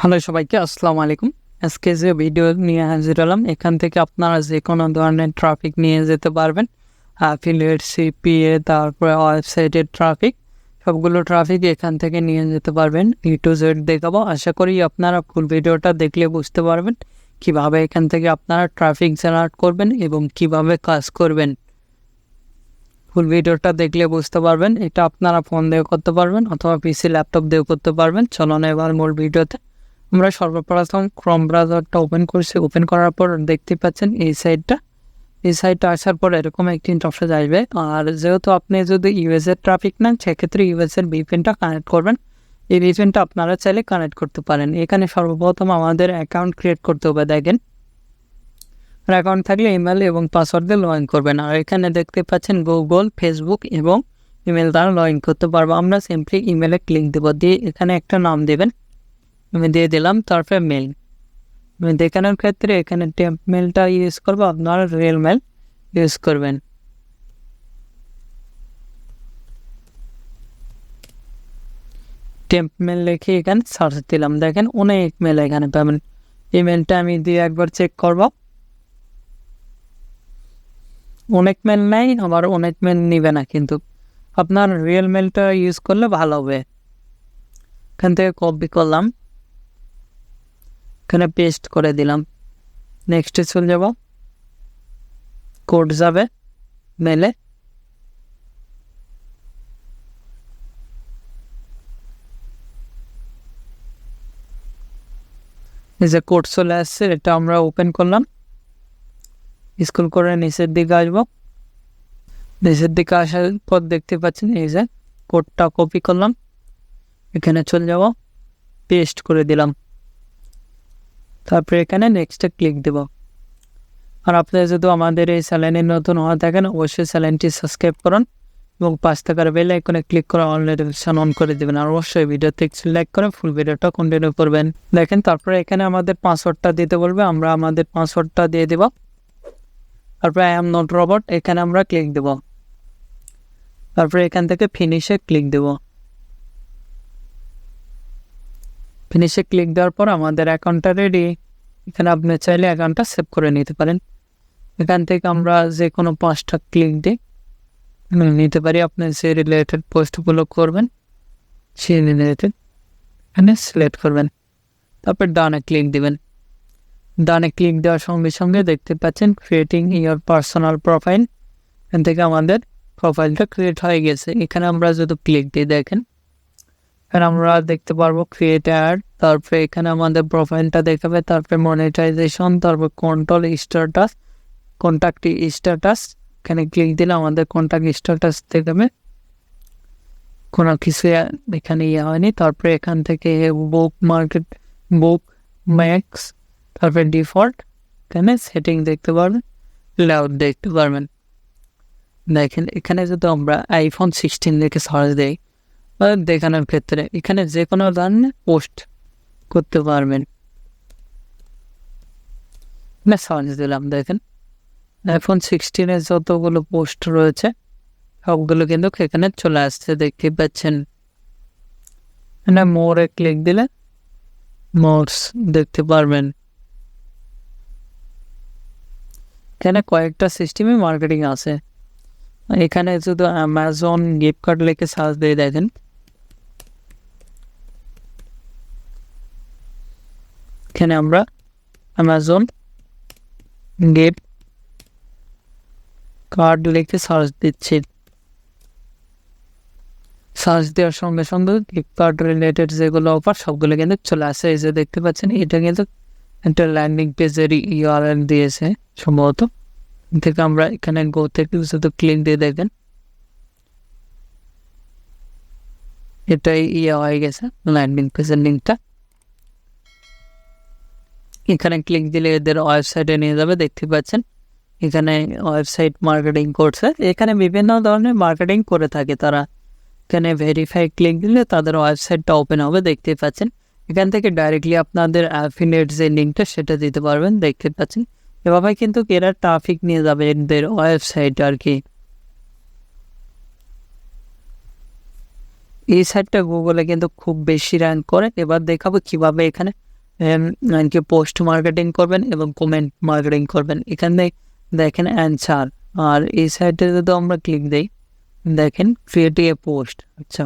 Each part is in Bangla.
হ্যালো সবাইকে, আসসালামু আলাইকুম। আজকে যে ভিডিও নিয়ে হাজির হলাম, এখান থেকে আপনারা যে কোনো ধরনের ট্রাফিক নিয়ে যেতে পারবেন। অ্যাফিলিয়েট, সিপিএ, তারপরে ওয়েবসাইটের ট্রাফিক, সবগুলো ট্রাফিক এখান থেকে নিয়ে যেতে পারবেন। A to Z দেখাবো। আশা করি আপনারা ফুল ভিডিওটা দেখলে বুঝতে পারবেন কিভাবে এখান থেকে আপনারা ট্রাফিক জেনারেট করবেন এবং কিভাবে কাজ করবেন। ফুল ভিডিওটা দেখলে বুঝতে পারবেন। এটা আপনারা ফোন দিয়েও করতে পারবেন অথবা পিসি, ল্যাপটপ দিয়েও করতে পারবেন। চলুন এবার মূল ভিডিওতে। আমরা সর্বপ্রথম ক্রোম ব্রাউজারটা ওপেন করছি। ওপেন করার পর দেখতে পাচ্ছেন এই সাইটটা আসার পর এরকম একটি ইন্টারফেস আসবে। আর যেহেতু আপনি যদি ইউএসএর ট্রাফিক নেন, সেক্ষেত্রে ইউএসএর ভিপিএনটা কানেক্ট করবেন। এই ভিপিএনটা আপনারা চাইলে কানেক্ট করতে পারেন। এখানে সর্বপ্রথম আমাদের অ্যাকাউন্ট ক্রিয়েট করতে হবে। দেখেন, অ্যাকাউন্ট থাকলে ইমেল এবং পাসওয়ার্ড দিয়ে লগ ইন করবেন। আর এখানে দেখতে পাচ্ছেন গুগল, ফেসবুক এবং ইমেল দ্বারা লগ ইন করতে পারবো। আমরা সিম্পলি ইমেলে ক্লিক দেবো, দিয়ে এখানে একটা নাম দেবেন। আমি দিয়ে দিলাম। তারপরে মেল দেখানোর ক্ষেত্রে এখানে টেম্প মেলটা ইউজ করবো, আপনারা রিয়েল মেল ইউজ করবেন। টেম্প মেল লিখে এখানে সার্চ দিলাম। দেখেন অনেক মেল এখানে পাবেন। এই মেলটা আমি দিয়ে একবার চেক করব। অনেক মেল নেই, আবার অনেক মেল নিবে না, কিন্তু আপনার রিয়েল মেলটা ইউজ করলে ভালো হবে। এখান থেকে কপি করলাম, এখানে পেস্ট করে দিলাম। নেক্সটে চলে যাব। কোড যাবে মেলে। এই যে কোড চলে আসছে, এটা আমরা ওপেন করলাম। স্ক্রল করে নিচের দিকে আসবো। নিচের দিকে আসার পর দেখতে পাচ্ছেন এই যে কোডটা কপি করলাম। এখানে চলে যাব, পেস্ট করে দিলাম। তারপরে এখানে নেক্সটে ক্লিক দেব। আর আপনারা যদি আমাদের এই চ্যানেলে নতুন হয়ে থাকেন, অবশ্যই চ্যানেলটি সাবস্ক্রাইব করুন এবং পাশ থাকার বেল আইকনে ক্লিক করে অল নোটিফিকেশন অন করে দেবেন। আর অবশ্যই ভিডিওতে লাইক করে ফুল ভিডিওটা কন্টিনিউ করবেন। দেখেন, তারপরে এখানে আমাদের পাসওয়ার্ডটা দিতে বলবে, আমরা আমাদের পাসওয়ার্ডটা দিয়ে দেব। তারপরে আই এম নট রোবট, এখানে আমরা ক্লিক দেব। তারপরে এখান থেকে ফিনিশে ক্লিক দেব। ফিনিশে ক্লিক দেওয়ার পর আমাদের অ্যাকাউন্টটা রেডি। এখানে আপনি চাইলে অ্যাকাউন্টটা সেভ করে নিতে পারেন। এখান থেকে আমরা যে কোনো 5টা ক্লিক দিয়ে নিতে পারি। আপনি যে রিলেটেড পোস্টগুলো করবেন সেই রিলেটেড এখানে সিলেক্ট করবেন। তারপর ডানে ক্লিক দিবেন। ডানে ক্লিক দেওয়ার সঙ্গে সঙ্গে দেখতে পাচ্ছেন ক্রিয়েটিং ইয়োর পার্সোনাল প্রোফাইল। এখান থেকে আমাদের প্রোফাইলটা ক্রিয়েট হয়ে গেছে। এখানে আমরা যদি ক্লিক দিই, দেখেন এখানে আমরা দেখতে পারবো ক্রিয়েট অ্যাড। তারপরে এখানে আমাদের প্রোফাইলটা দেখাবে। তারপরে মনিটাইজেশন, তারপর কন্ট্রোল স্ট্যাটাস, কন্ট্যাক্ট স্ট্যাটাস। এখানে ক্লিক দিলে আমাদের কন্ট্যাক্ট স্ট্যাটাস দেখাবে। কোনো কিছু এখানে হয়নি। তারপরে এখান থেকে বুক ম্যাক্স, তারপরে ডিফল্ট, এখানে সেটিং দেখতে পারবেন, লেআউট দেখতে পারবেন। দেখেন এখানে যদি আমরা iPhone 16 লিখে সার্চ দিই, দেখানোর ক্ষেত্রে এখানে যে কোনো ধরনের পোস্ট করতে পারবেন। সার্চ দিলাম, দেখেন iPhone 16 যতগুলো পোস্ট রয়েছে সবগুলো কিন্তু এখানে চলে আসছে, দেখতে পাচ্ছেন। এখানে মোরে ক্লিক দিলে মোরস দেখতে পারবেন। এখানে কয়েকটা সিস্টেমে মার্কেটিং আছে। এখানে শুধু অ্যামাজন গিফট কার্ড লিখে সার্চ দিয়ে দেখেন, এখানে আমরা অ্যামাজন গিফট কার্ড লিখে সার্চ দিচ্ছি। সার্চ দেওয়ার সঙ্গে সঙ্গে গিফট কার্ড রিলেটেড যেগুলো অফার সবগুলো কিন্তু চলে আসে। এই যে দেখতে পাচ্ছেন, এটা কিন্তু একটা ল্যান্ডিং পেজের URL দিয়েছে সম্ভবত। থেকে আমরা এখানে গো থেকে শুধু ক্লিক দিয়ে দেখেন, এটাই হয়ে গেছে ল্যান্ডিং পেজের লিঙ্কটা। এখানে ক্লিক দিলে এদের ওয়েবসাইটে নিয়ে যাবে। দেখতে পাচ্ছেন এখানে ওয়েবসাইট মার্কেটিং করছে। এখানে বিভিন্ন ধরনের মার্কেটিং করে থাকে তারা। এখানে ভেরিফাই ক্লিক দিলে তাদের ওয়েবসাইটটা ওপেন হবে, দেখতে পাচ্ছেন। এখান থেকে ডাইরেক্টলি আপনাদের অ্যাফিলিয়েট যে লিঙ্কটা সেটা দিতে পারবেন, দেখতে পাচ্ছেন। এভাবে কিন্তু এরা ট্রাফিক নিয়ে যাবে এদের ওয়েবসাইট আর কি। এই সাইটটা গুগলে কিন্তু খুব বেশি র্যাঙ্ক করে। এবার দেখাবো কিভাবে এখানে আর কি পোস্ট মার্কেটিং করবেন এবং কমেন্ট মার্কেটিং করবেন। এখানে দেখেন অ্যান্সার, আর এই সাইডে যদি আমরা ক্লিক দিই দেখেন ক্রিয়েট এ পোস্ট। আচ্ছা,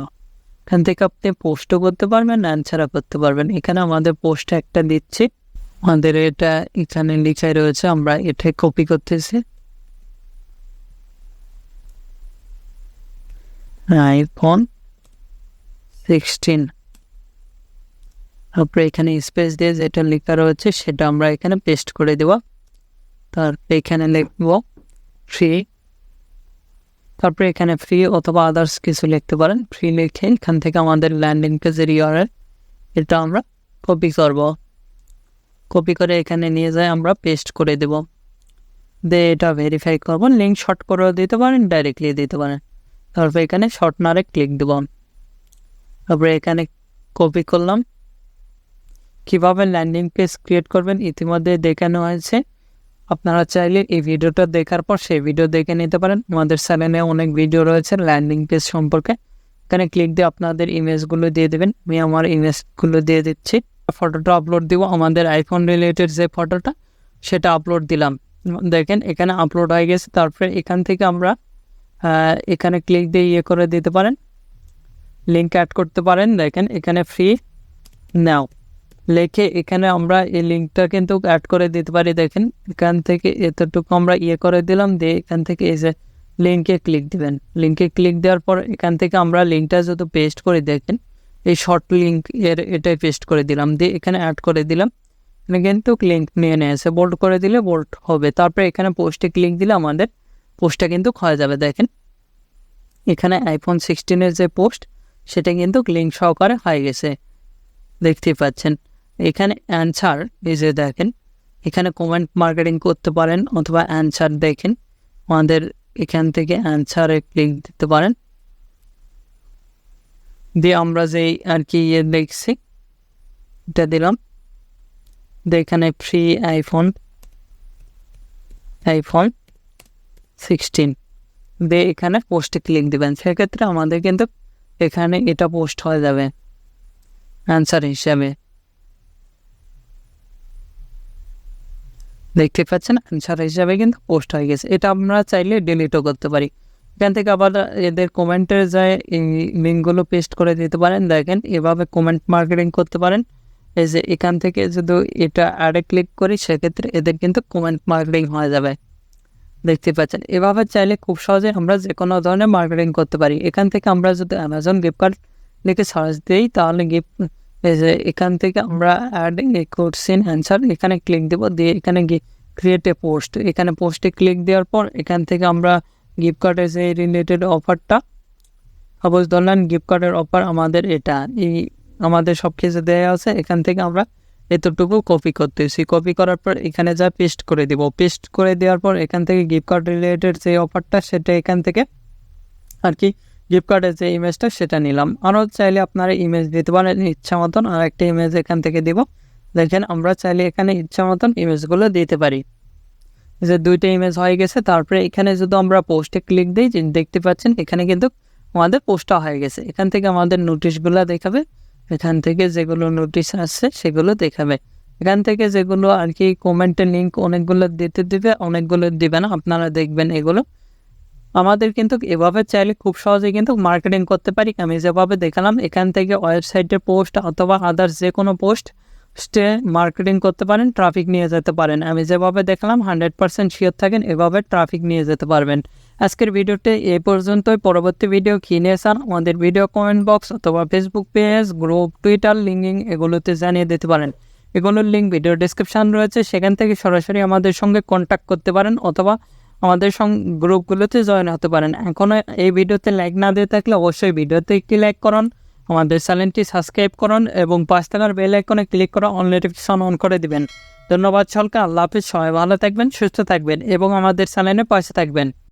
এখান থেকে আপনি পোস্টও করতে পারবেন, অ্যান্সারও করতে পারবেন। এখানে আমাদের পোস্ট একটা দিচ্ছি, আমাদের এটা এখানে লিখাই রয়েছে, আমরা এটা কপি করতেছি। iPhone 16, তারপরে এখানে স্পেস দিয়ে যেটা লেখা রয়েছে সেটা আমরা এখানে পেস্ট করে দেব। তারপরে এখানে লিখব ফ্রি, তারপরে এখানে ফ্রি অথবা আদার্স কিছু লিখতে পারেন। ফ্রি লিখে এখান থেকে আমাদের ল্যান্ডিং পেজের URL এটা আমরা কপি করব, কপি করে এখানে নিয়ে যাই আমরা পেস্ট করে দেব। দিয়ে এটা ভেরিফাই করব। লিঙ্ক শর্ট করেও দিতে পারেন, ডাইরেক্টলি দিতে পারেন। তারপরে এখানে শর্টনারে ক্লিক দেব, তারপরে এখানে কপি করলাম। কিভাবে ল্যান্ডিং পেজ ক্রিয়েট করবেন ইতিমধ্যে দেখানো হয়েছে, আপনারা চাইলে এই ভিডিওটা দেখার পর সেই ভিডিও দেখে নিতে পারেন। আমাদের চ্যানেলে অনেক ভিডিও রয়েছে ল্যান্ডিং পেজ সম্পর্কে। এখানে ক্লিক দিয়ে আপনাদের ইমেজগুলো দিয়ে দেবেন। আমি আমার ইমেজগুলো দিয়ে দিচ্ছি। ফটোটা আপলোড দিব, আমাদের আইফোন রিলেটেড যে ফটোটা সেটা আপলোড দিলাম। দেখেন এখানে আপলোড হয়ে গেছে। তারপরে এখান থেকে আমরা এখানে ক্লিক দিয়ে করে দিতে পারেন, লিঙ্ক অ্যাড করতে পারেন। দেখেন এখানে ফ্রি নাও লিখে এখানে আমরা এই লিঙ্কটা কিন্তু অ্যাড করে দিতে পারি। দেখেন এখান থেকে এতটুকু আমরা করে দিলাম, দিয়ে এখান থেকে এই যে লিঙ্কে ক্লিক দিবেন। লিঙ্কে ক্লিক দেওয়ার পর এখান থেকে আমরা লিঙ্কটা যদি পেস্ট করে দেখেন এই শর্ট লিঙ্ক এটাই পেস্ট করে দিলাম, দিয়ে এখানে অ্যাড করে দিলাম। এখানে কিন্তু লিঙ্ক নিয়ে নিয়েছে, বোল্ড করে দিলে বোল্ড হবে। তারপরে এখানে পোস্টে ক্লিক দিলে আমাদের পোস্টটা কিন্তু হয়ে যাবে। দেখেন এখানে iPhone 16 যে পোস্ট সেটা কিন্তু লিঙ্ক সহকারে হয়ে গেছে, দেখতে পাচ্ছেন। এখানে অ্যান্সার এই যে দেখেন এখানে কমেন্ট মার্কেটিং করতে পারেন অথবা অ্যান্সার। দেখেন আমাদের এখান থেকে অ্যান্সারে ক্লিক দিতে পারেন, দিয়ে আমরা যেই আর কি দেখছি এটা দিলাম। এখানে ফ্রি iPhone 16 দিয়ে এখানে পোস্টে ক্লিক দিবেন। সেক্ষেত্রে আমাদের কিন্তু এখানে এটা পোস্ট হয়ে যাবে অ্যান্সার হিসাবে, দেখতে পাচ্ছেন অ্যান্সার হিসাবে কিন্তু পোস্ট হয়ে গেছে। এটা আমরা চাইলে ডিলিটও করতে পারি। এখান থেকে আবার এদের কমেন্টের যায় এই লিঙ্কগুলো পেস্ট করে দিতে পারেন। দেখেন এভাবে কমেন্ট মার্কেটিং করতে পারেন। এই যে এখান থেকে যদি এটা অ্যাডে ক্লিক করি সেক্ষেত্রে এদের কিন্তু কমেন্ট মার্কেটিং হয়ে যাবে, দেখতে পাচ্ছেন। এভাবে চাইলে খুব সহজে আমরা যে কোনো ধরনের মার্কেটিং করতে পারি। এখান থেকে আমরা যদি অ্যামাজন গিফট কার্ড লিখে সার্চ দিই তাহলে এই যে এখান থেকে আমরা অ্যাড এ কোশ্চেন অ্যান্সার এখানে ক্লিক দেবো, দিয়ে এখানে ক্রিয়েট এ পোস্ট, এখানে পোস্টে ক্লিক দেওয়ার পর এখান থেকে আমরা গিফট কার্ডের যে রিলেটেড অফারটা, সাপোজ ধরলেন গিফট কার্ডের অফার আমাদের এটা এই আমাদের সব কিছু দেওয়া আছে। এখান থেকে আমরা এতটুকু কপি করতেছি, কপি করার পর এখানে যা পেস্ট করে দিব। পেস্ট করে দেওয়ার পর এখান থেকে গিফট কার্ড রিলেটেড যে অফারটা সেটা এখান থেকে আর কি গিফট কার্ডের যে ইমেজটা সেটা নিলাম। আরও চাইলে আপনারা ইমেজ দিতে পারেন ইচ্ছা মতন। আর একটা ইমেজ এখান থেকে দিব। দেখেন আমরা চাইলে এখানে ইচ্ছা মতন ইমেজগুলো দিতে পারি। যে দুইটা ইমেজ হয়ে গেছে। তারপরে এখানে যদি আমরা পোস্টে ক্লিক দিই দেখতে পাচ্ছেন এখানে কিন্তু আমাদের পোস্টটা হয়ে গেছে। এখান থেকে আমাদের নোটিশগুলো দেখাবে, এখান থেকে যেগুলো নোটিশ আসছে সেগুলো দেখাবে। এখান থেকে যেগুলো আর কি কমেন্টের লিঙ্ক অনেকগুলো দিতে দিবে, অনেকগুলো দিবে না, আপনারা দেখবেন এগুলো। আমাদের কিন্তু এভাবে চাইলে খুব সহজেই কিন্তু মার্কেটিং করতে পারি। আমি যেভাবে দেখালাম এখান থেকে ওয়েবসাইটের পোস্ট অথবা আদার্স যে কোনো পোস্টে মার্কেটিং করতে পারেন, ট্রাফিক নিয়ে যেতে পারেন। আমি যেভাবে দেখলাম 100% শিওর থাকেন এভাবে ট্রাফিক নিয়ে যেতে পারবেন। আজকের ভিডিওতে এই পর্যন্তই। পরবর্তী ভিডিও কী নিয়ে চান আমাদের ভিডিও কমেন্ট বক্স অথবা Facebook page, group, Twitter, linking এগুলোতে জানিয়ে দিতে পারেন। এগুলোর লিঙ্ক ভিডিও ডেসক্রিপশান রয়েছে, সেখান থেকে সরাসরি আমাদের সঙ্গে কন্ট্যাক্ট করতে পারেন অথবা আমাদের গ্রুপগুলোতে জয়েন হতে পারেন। এখনও এই ভিডিওতে লাইক না দিয়ে থাকলে অবশ্যই ভিডিওতে একটি লাইক করুন, আমাদের চ্যানেলটি সাবস্ক্রাইব করুন এবং পাঁচ টাকার বেল আইকনে ক্লিক করে অল নোটিফিকেশন অন করে দিবেন। ধন্যবাদ সকলকে। আল্লাহ হাফিজ। সবাই ভালো থাকবেন, সুস্থ থাকবেন এবং আমাদের চ্যানেলে পাশে থাকবেন।